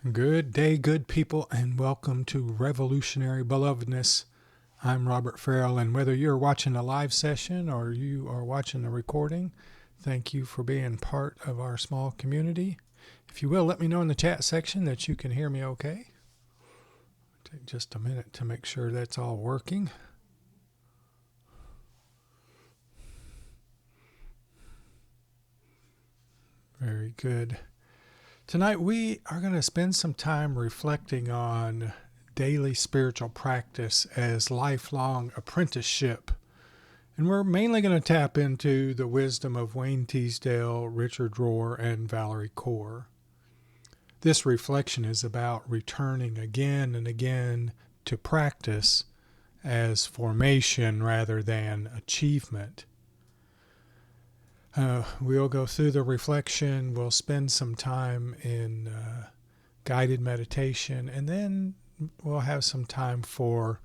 Good day, good people, and welcome to Revolutionary Belovedness. I'm Robert Farrell, and whether you're watching a live session or you are watching a recording, thank you for being part of our small community. If you will, let me know in the chat section that you can hear me okay. Take just a minute to make sure that's all working. Very good. Tonight we are going to spend some time reflecting on daily spiritual practice as lifelong apprenticeship. And we're mainly going to tap into the wisdom of Wayne Teasdale, Richard Rohr, and Valerie Kaur. This reflection is about returning again and again to practice as formation rather than achievement. We'll go through the reflection, we'll spend some time in guided meditation, and then we'll have some time for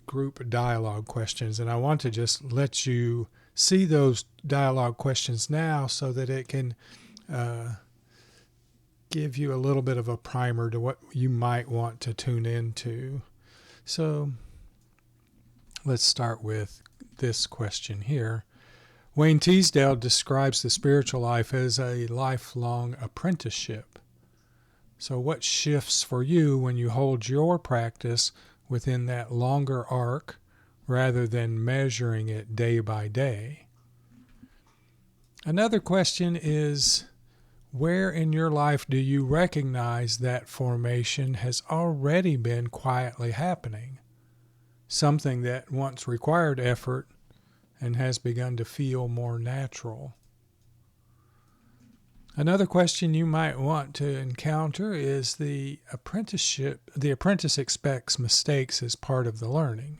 group dialogue questions. And I want to just let you see those dialogue questions now so that it can give you a little bit of a primer to what you might want to tune into. So let's start with this question here. Wayne Teasdale describes the spiritual life as a lifelong apprenticeship. So what shifts for you when you hold your practice within that longer arc rather than measuring it day by day? Another question is, where in your life do you recognize that formation has already been quietly happening? Something that once required effort and has begun to feel more natural. Another question you might want to encounter is the apprenticeship. The apprentice expects mistakes as part of the learning.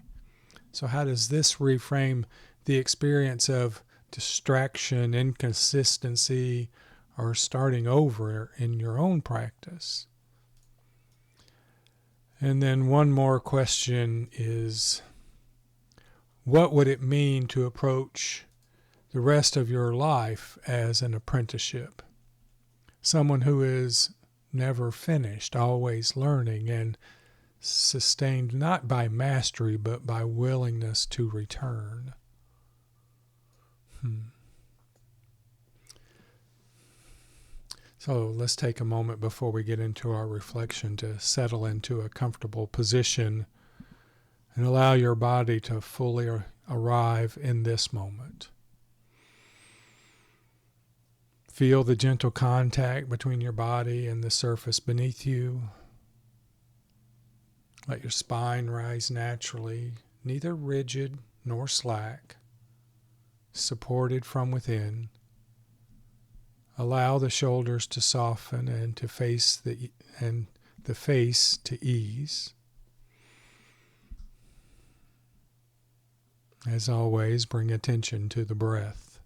So how does this reframe the experience of distraction, inconsistency, or starting over in your own practice? And then one more question is, what would it mean to approach the rest of your life as an apprenticeship? Someone who is never finished, always learning, and sustained not by mastery, but by willingness to return. So let's take a moment before we get into our reflection to settle into a comfortable position and allow your body to fully arrive in this moment. Feel the gentle contact between your body and the surface beneath you. Let your spine rise naturally, neither rigid nor slack, supported from within. Allow the shoulders to soften and the face to ease. As always, bring attention to the breath.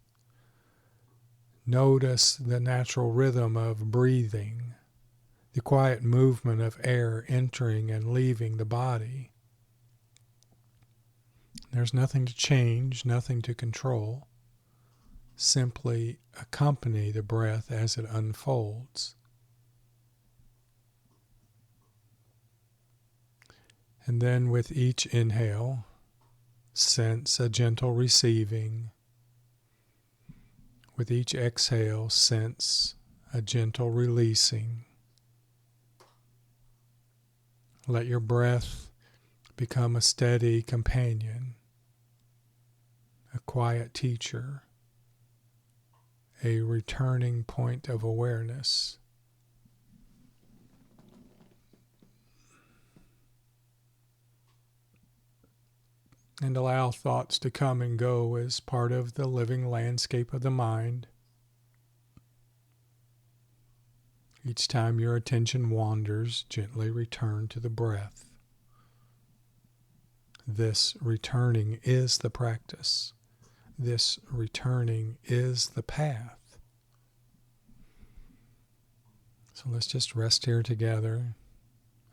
Notice the natural rhythm of breathing, the quiet movement of air entering and leaving the body. There's nothing to change, nothing to control. Simply accompany the breath as it unfolds. And then with each inhale, sense a gentle receiving. With each exhale, sense a gentle releasing. Let your breath become a steady companion, a quiet teacher, a returning point of awareness. And allow thoughts to come and go as part of the living landscape of the mind. Each time your attention wanders, gently return to the breath. This returning is the practice. This returning is the path. So let's just rest here together,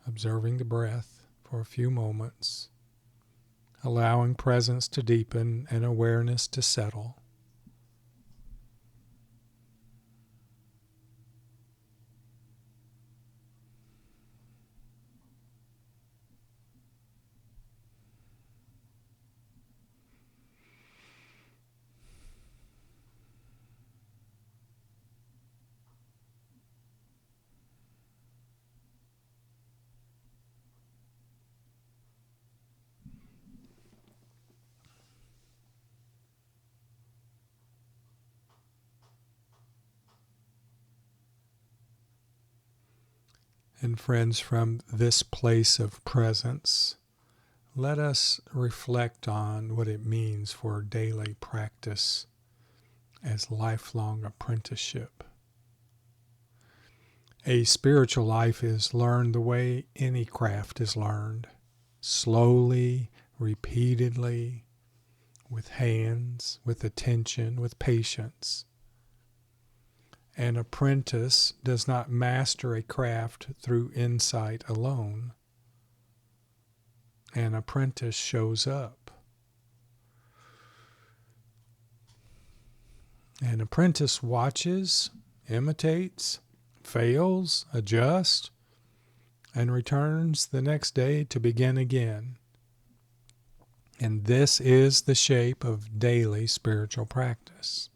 observing the breath for a few moments. Allowing presence to deepen and awareness to settle. And friends, from this place of presence, let us reflect on what it means for daily practice as lifelong apprenticeship. A spiritual life is learned the way any craft is learned, slowly, repeatedly, with hands, with attention, with patience. An apprentice does not master a craft through insight alone. An apprentice shows up. An apprentice watches, imitates, fails, adjusts, and returns the next day to begin again. And this is the shape of daily spiritual practice.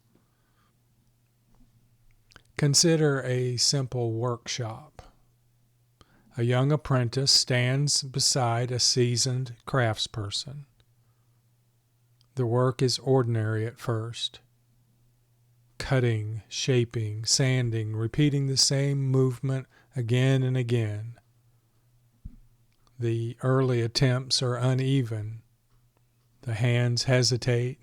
Consider a simple workshop. A young apprentice stands beside a seasoned craftsperson. The work is ordinary at first. Cutting, shaping, sanding, repeating the same movement again and again. The early attempts are uneven. The hands hesitate.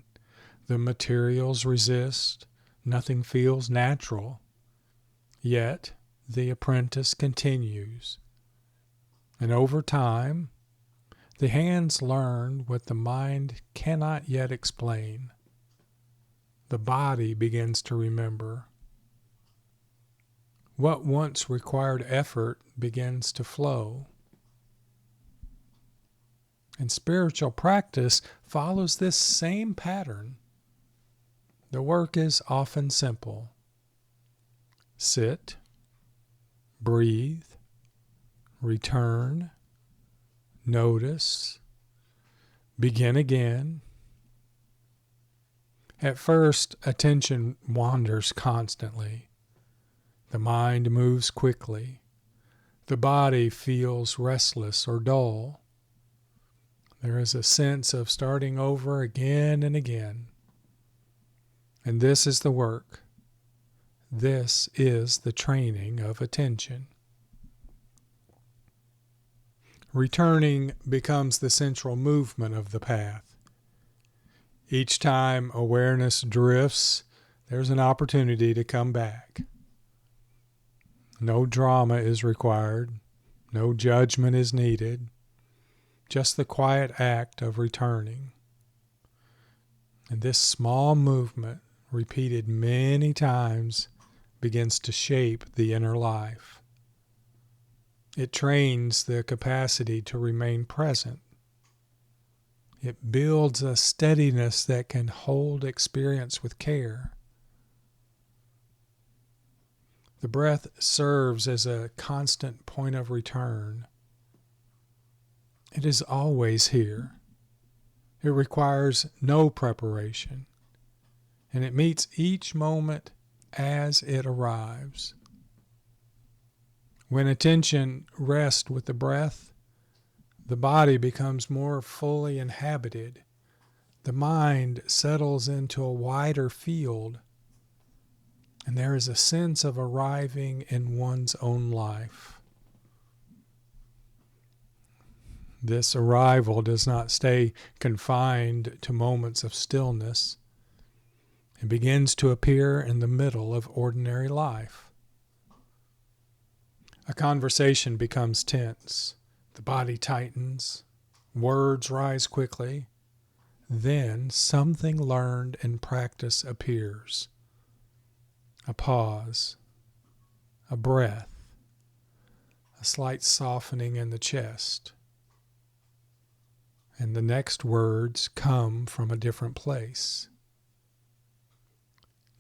The materials resist. Nothing feels natural. Yet the apprentice continues. And over time, the hands learn what the mind cannot yet explain. The body begins to remember. What once required effort begins to flow. And spiritual practice follows this same pattern. The work is often simple. Sit, breathe, return, notice, begin again. At first, attention wanders constantly. The mind moves quickly. The body feels restless or dull. There is a sense of starting over again and again. And this is the work. This is the training of attention. Returning becomes the central movement of the path. Each time awareness drifts, there's an opportunity to come back. No drama is required. No judgment is needed. Just the quiet act of returning. And this small movement, repeated many times, begins to shape the inner life. It trains the capacity to remain present. It builds a steadiness that can hold experience with care. The breath serves as a constant point of return. It is always here. It requires no preparation, and it meets each moment as it arrives. When attention rests with the breath, the body becomes more fully inhabited. The mind settles into a wider field, and there is a sense of arriving in one's own life. This arrival does not stay confined to moments of stillness. It begins to appear in the middle of ordinary life. A conversation becomes tense. The body tightens. Words rise quickly. Then something learned in practice appears. A pause. A breath. A slight softening in the chest. And the next words come from a different place.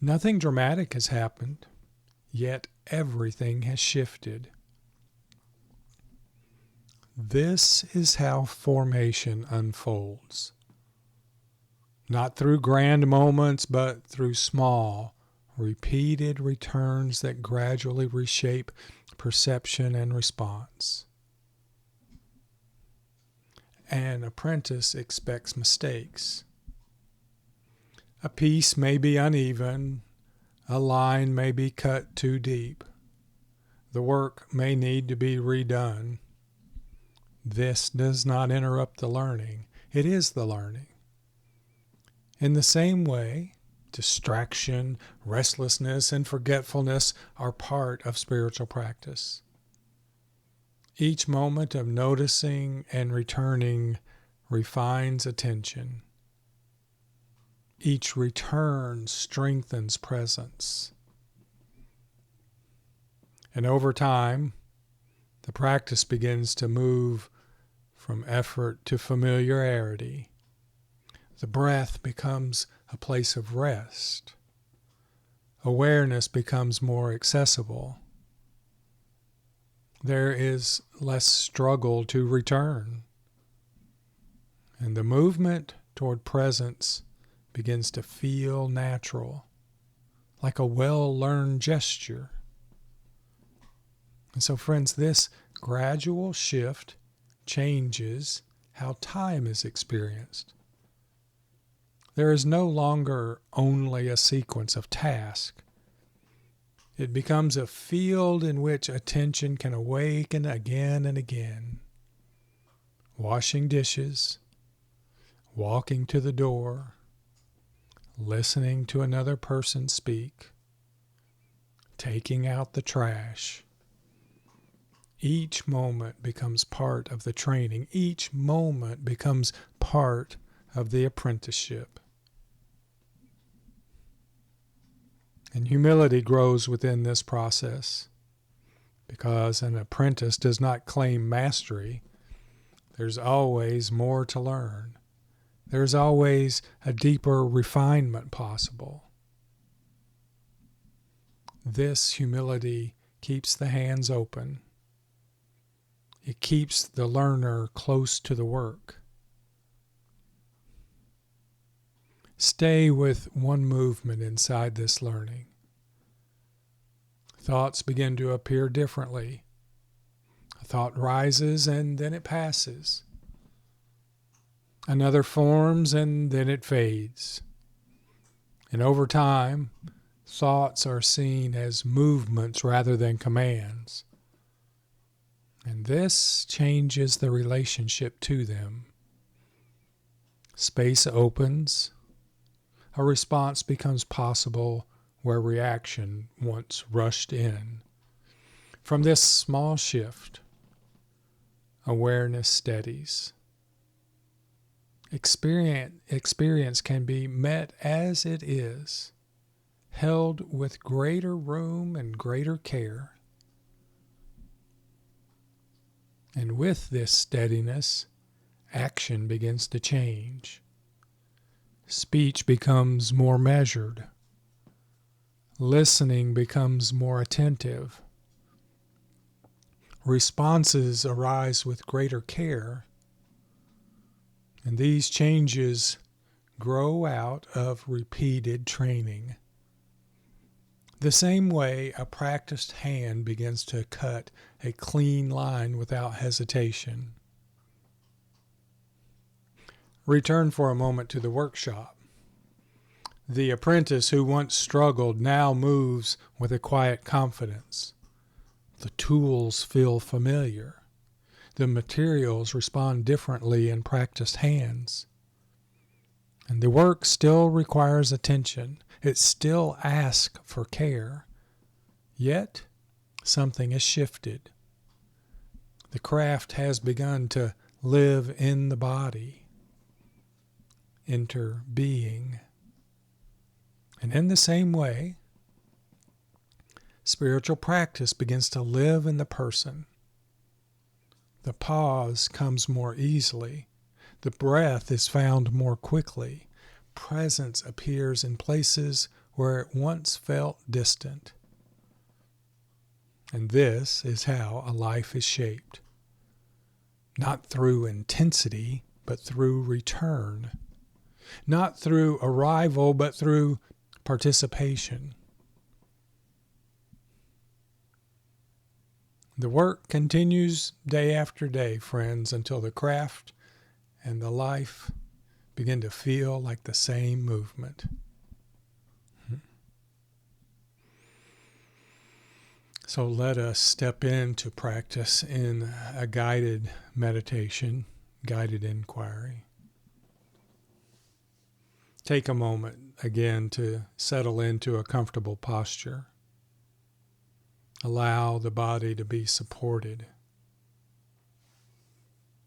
Nothing dramatic has happened, yet everything has shifted. This is how formation unfolds. Not through grand moments, but through small, repeated returns that gradually reshape perception and response. An apprentice expects mistakes. A piece may be uneven, a line may be cut too deep. the work may need to be redone, this does not interrupt the learning. It is the learning. In the same way, distraction, restlessness, and forgetfulness are part of spiritual practice. Each moment of noticing and returning refines attention. Each return strengthens presence. And over time, the practice begins to move from effort to familiarity. The breath becomes a place of rest. Awareness becomes more accessible. There is less struggle to return. And the movement toward presence begins to feel natural, like a well-learned gesture. And so, friends, this gradual shift changes how time is experienced. There is no longer only a sequence of tasks. It becomes a field in which attention can awaken again and again. Washing dishes, walking to the door, listening to another person speak, taking out the trash. Each moment becomes part of the training. Each moment becomes part of the apprenticeship. And humility grows within this process because an apprentice does not claim mastery. There's always more to learn. There's always a deeper refinement possible. This humility keeps the hands open. It keeps the learner close to the work. Stay with one movement inside this learning. Thoughts begin to appear differently. A thought rises and then it passes. Another forms and then it fades. And over time, thoughts are seen as movements rather than commands. And this changes the relationship to them. Space opens. A response becomes possible where reaction once rushed in. From this small shift, awareness steadies. Experience can be met as it is, held with greater room and greater care. And with this steadiness, action begins to change. Speech becomes more measured. Listening becomes more attentive. Responses arise with greater care. And these changes grow out of repeated training. The same way a practiced hand begins to cut a clean line without hesitation. Return for a moment to the workshop. The apprentice who once struggled now moves with a quiet confidence. The tools feel familiar. The materials respond differently in practiced hands. And the work still requires attention. It still asks for care. Yet, something has shifted. The craft has begun to live in the body, enter being. And in the same way, spiritual practice begins to live in the person. The pause comes more easily. The breath is found more quickly. Presence appears in places where it once felt distant. And this is how a life is shaped. Not through intensity, but through return. Not through arrival, but through participation. The work continues day after day, friends, until the craft and the life begin to feel like the same movement. So let us step into practice in a guided meditation, guided inquiry. Take a moment again to settle into a comfortable posture. Allow the body to be supported.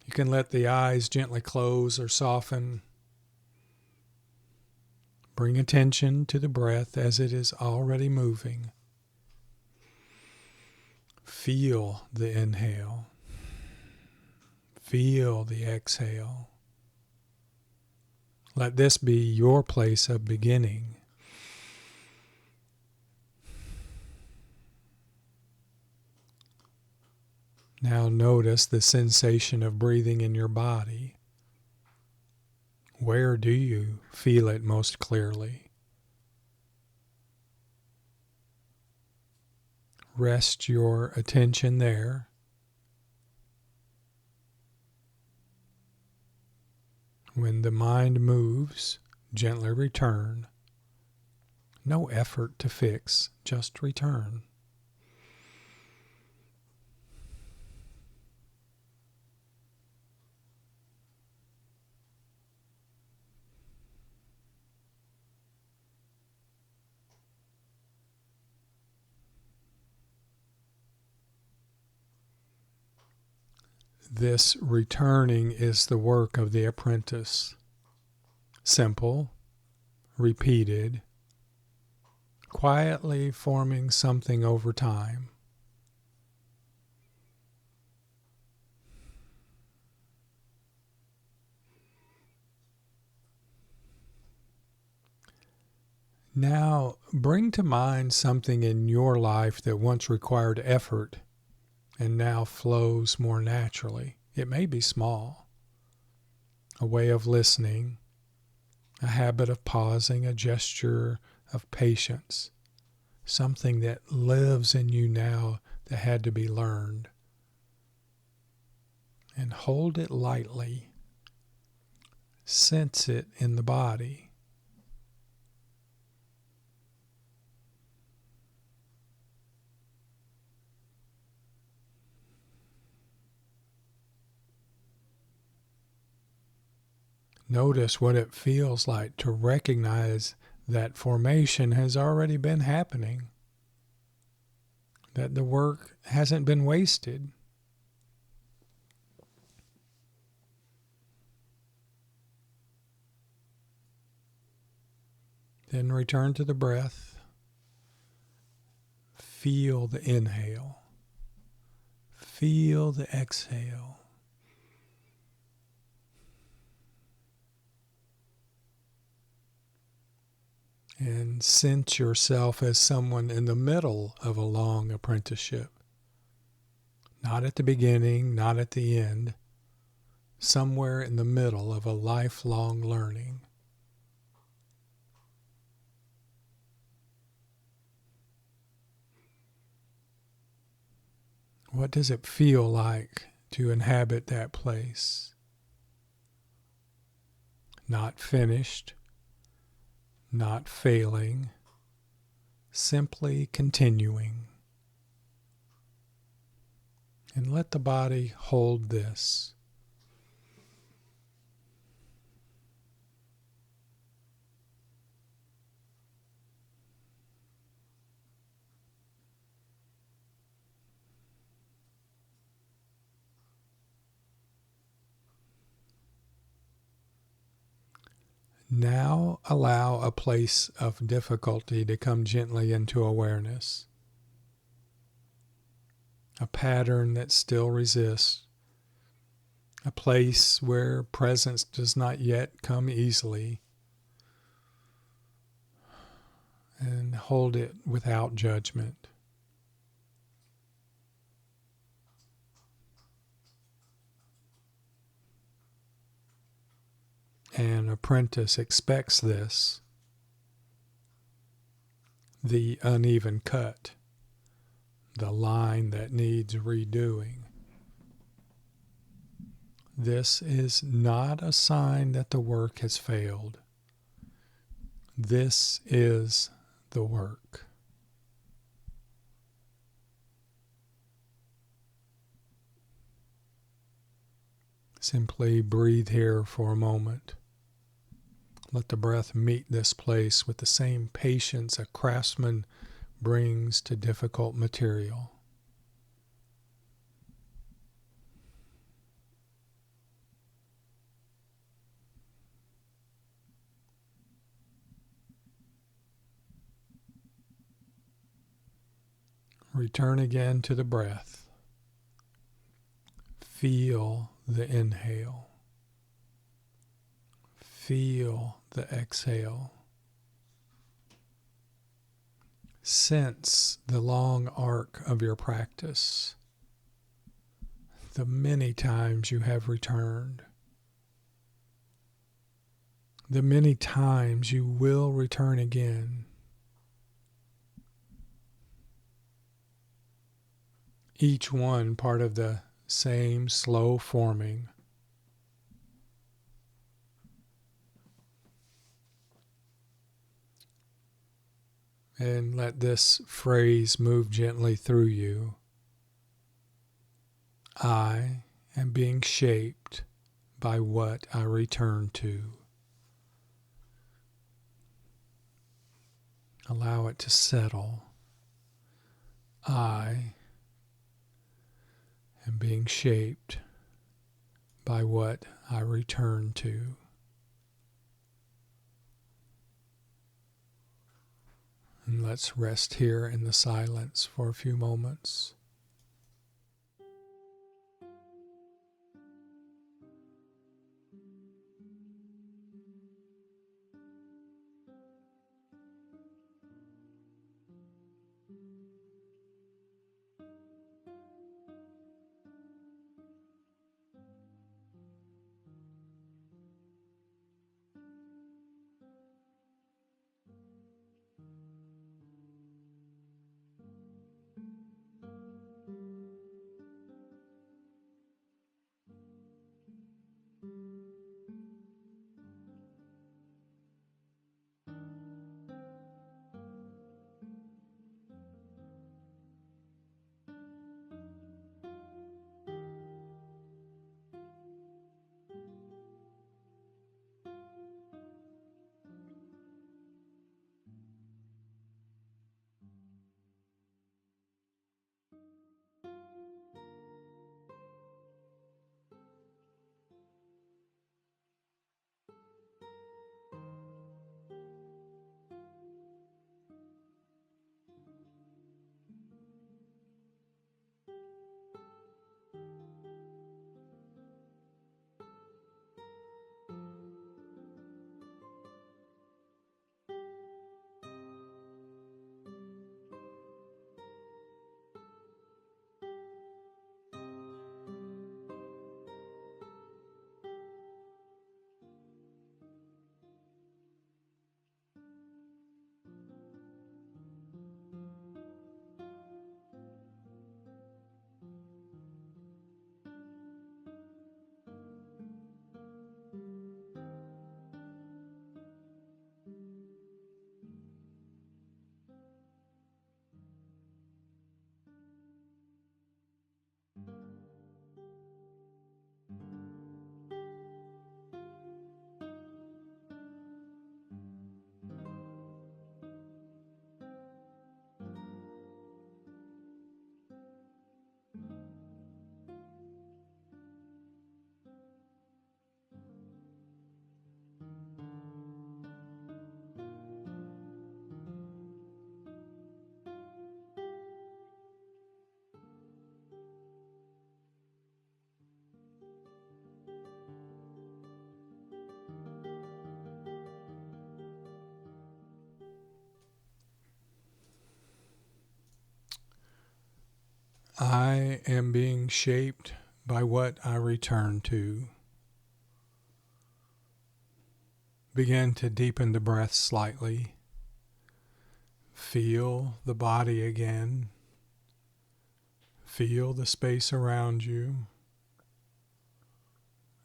You can let the eyes gently close or soften. Bring attention to the breath as it is already moving. Feel the inhale. Feel the exhale. Let this be your place of beginning. Now notice the sensation of breathing in your body. Where do you feel it most clearly? Rest your attention there. When the mind moves, gently return. No effort to fix, just return. This returning is the work of the apprentice. Simple, repeated, quietly forming something over time. Now, bring to mind something in your life that once required effort and now flows more naturally. It may be small. A way of listening, a habit of pausing, a gesture of patience, something that lives in you now that had to be learned. And hold it lightly. Sense it in the body. Notice what it feels like to recognize that formation has already been happening, that the work hasn't been wasted. Then return to the breath. Feel the inhale. Feel the exhale. And sense yourself as someone in the middle of a long apprenticeship. Not at the beginning, not at the end. Somewhere in the middle of a lifelong learning. What does it feel like to inhabit that place? Not finished. Not failing, simply continuing. And let the body hold this. Now allow a place of difficulty to come gently into awareness. A pattern that still resists. A place where presence does not yet come easily. And hold it without judgment. An apprentice expects this. The uneven cut, the line that needs redoing. This is not a sign that the work has failed. This is the work. Simply breathe here for a moment. Let the breath meet this place with the same patience a craftsman brings to difficult material. Return again to the breath. Feel the inhale. Feel the exhale. Sense the long arc of your practice, the many times you have returned, the many times you will return again. Each one part of the same slow forming. And let this phrase move gently through you. I am being shaped by what I return to. Allow it to settle. I am being shaped by what I return to. And let's rest here in the silence for a few moments. I am being shaped by what I return to. Begin to deepen the breath slightly. Feel the body again. Feel the space around you.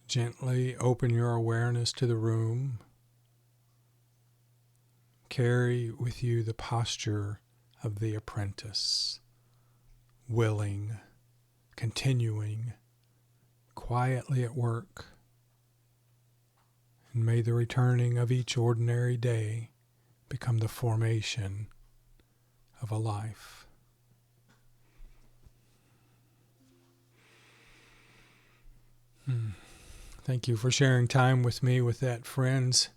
Gently open your awareness to the room. Carry with you the posture of the apprentice, willing, continuing, quietly at work. And may the returning of each ordinary day become the formation of a life. Thank you for sharing time with me with that, friends.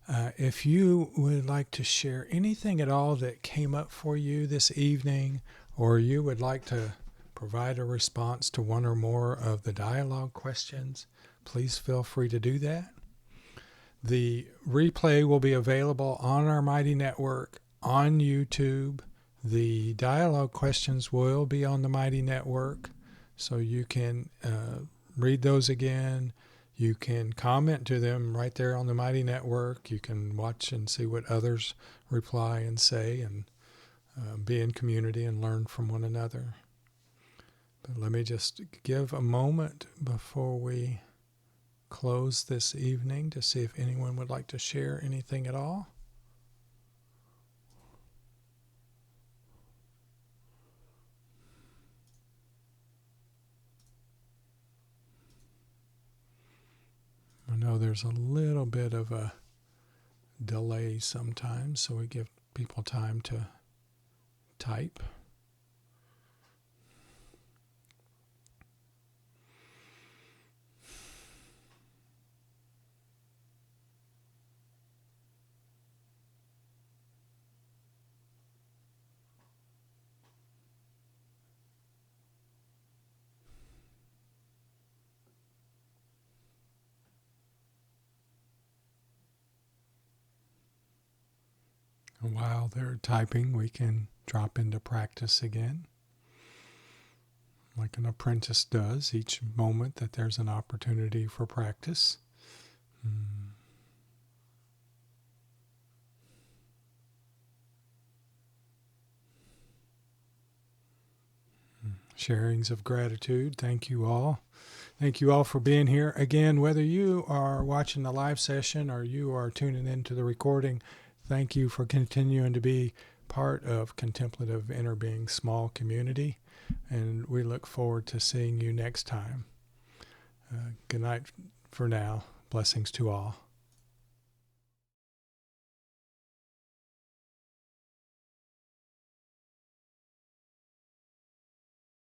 If you would like to share anything at all that came up for you this evening, or you would like to provide a response to one or more of the dialogue questions, please feel free to do that. The replay will be available on our Mighty Network on YouTube. The dialogue questions will be on the Mighty Network, so you can read those again. You can comment to them right there on the Mighty Network. You can watch and see what others reply and say, and be in community and learn from one another. But let me just give a moment before we close this evening to see if anyone would like to share anything at all. I know there's a little bit of a delay sometimes, so we give people time to type. While they're typing, we can drop into practice again, like an apprentice does each moment that there's an opportunity for practice. Sharings of gratitude. Thank you all. Thank you all for being here. Again, whether you are watching the live session or you are tuning into the recording, thank you for continuing to be part of Contemplative Inner Being Small Community, and we look forward to seeing you next time. Good night for now. Blessings to all.